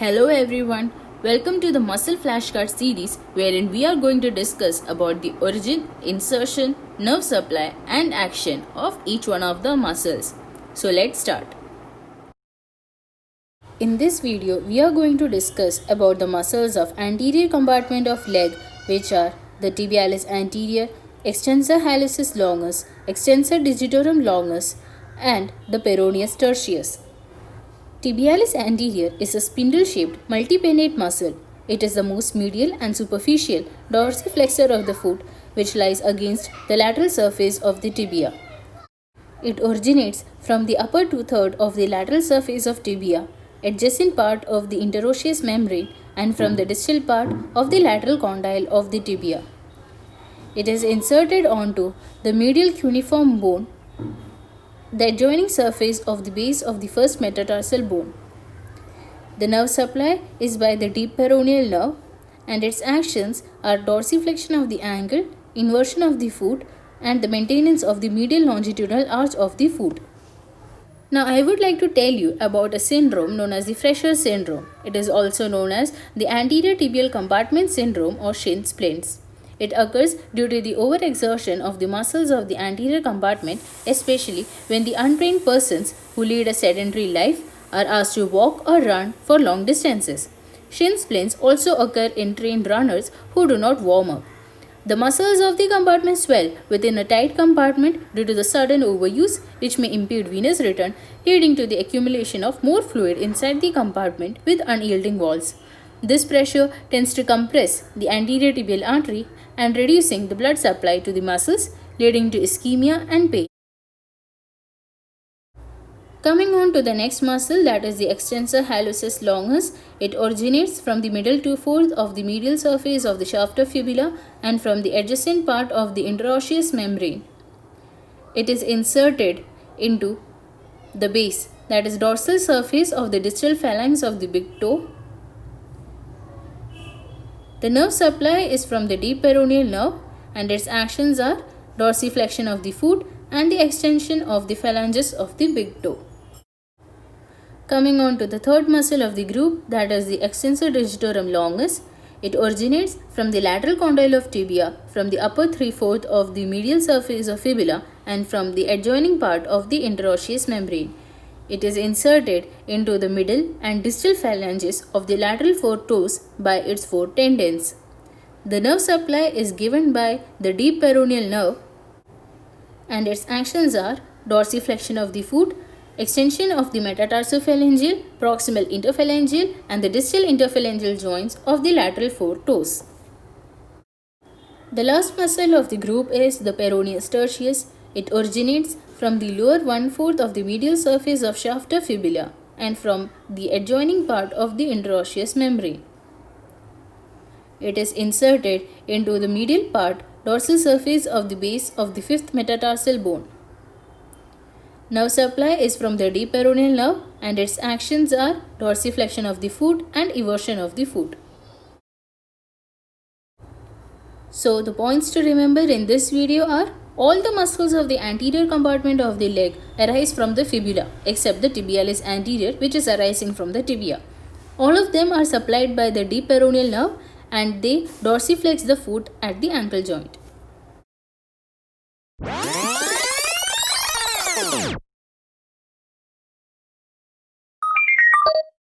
Hello everyone, welcome to the Muscle Flashcard series wherein we are going to discuss about the origin, insertion, nerve supply and action of each one of the muscles. So let's start. In this video, we are going to discuss about the muscles of anterior compartment of leg, which are the tibialis anterior, extensor hallucis longus, extensor digitorum longus and the peroneus tertius. Tibialis anterior is a spindle-shaped multipennate muscle. It is the most medial and superficial dorsiflexor of the foot, which lies against the lateral surface of the tibia. It originates from the upper two-thirds of the lateral surface of tibia, adjacent part of the interosseous membrane, and from the distal part of the lateral condyle of the tibia. It is inserted onto the medial cuneiform bone, the adjoining surface of the base of the first metatarsal bone. The nerve supply is by the deep peroneal nerve, and its actions are dorsiflexion of the ankle, inversion of the foot, and the maintenance of the medial longitudinal arch of the foot. Now I would like to tell you about a syndrome known as the Fresher syndrome. It is also known as the anterior tibial compartment syndrome or shin splints. It occurs due to the overexertion of the muscles of the anterior compartment, especially when the untrained persons who lead a sedentary life are asked to walk or run for long distances. Shin splints also occur in trained runners who do not warm up. The muscles of the compartment swell within a tight compartment due to the sudden overuse, which may impede venous return, leading to the accumulation of more fluid inside the compartment with unyielding walls. This pressure tends to compress the anterior tibial artery and reducing the blood supply to the muscles, leading to ischemia and pain. Coming on to the next muscle, that is the extensor hallucis longus. It originates from the middle two-fourths of the medial surface of the shaft of fibula and from the adjacent part of the interosseous membrane. It is inserted into the base, that is dorsal surface of the distal phalanx of the big toe. The nerve supply is from the deep peroneal nerve, and its actions are dorsiflexion of the foot and the extension of the phalanges of the big toe. Coming on to the third muscle of the group, that is the extensor digitorum longus. It originates from the lateral condyle of tibia, from the upper three-fourths of the medial surface of fibula, and from the adjoining part of the interosseous membrane. It is inserted into the middle and distal phalanges of the lateral four toes by its four tendons. The nerve supply is given by the deep peroneal nerve, and its actions are dorsiflexion of the foot, extension of the metatarsophalangeal, proximal interphalangeal, and the distal interphalangeal joints of the lateral four toes. The last muscle of the group is the peroneus tertius. It originates from the lower one-fourth of the medial surface of shaft of fibula and from the adjoining part of the interosseous membrane. It is inserted into the medial part, dorsal surface of the base of the fifth metatarsal bone. Nerve supply is from the deep peroneal nerve, and its actions are dorsiflexion of the foot and eversion of the foot. So the points to remember in this video are: all the muscles of the anterior compartment of the leg arise from the fibula except the tibialis anterior, which is arising from the tibia. All of them are supplied by the deep peroneal nerve, and they dorsiflex the foot at the ankle joint.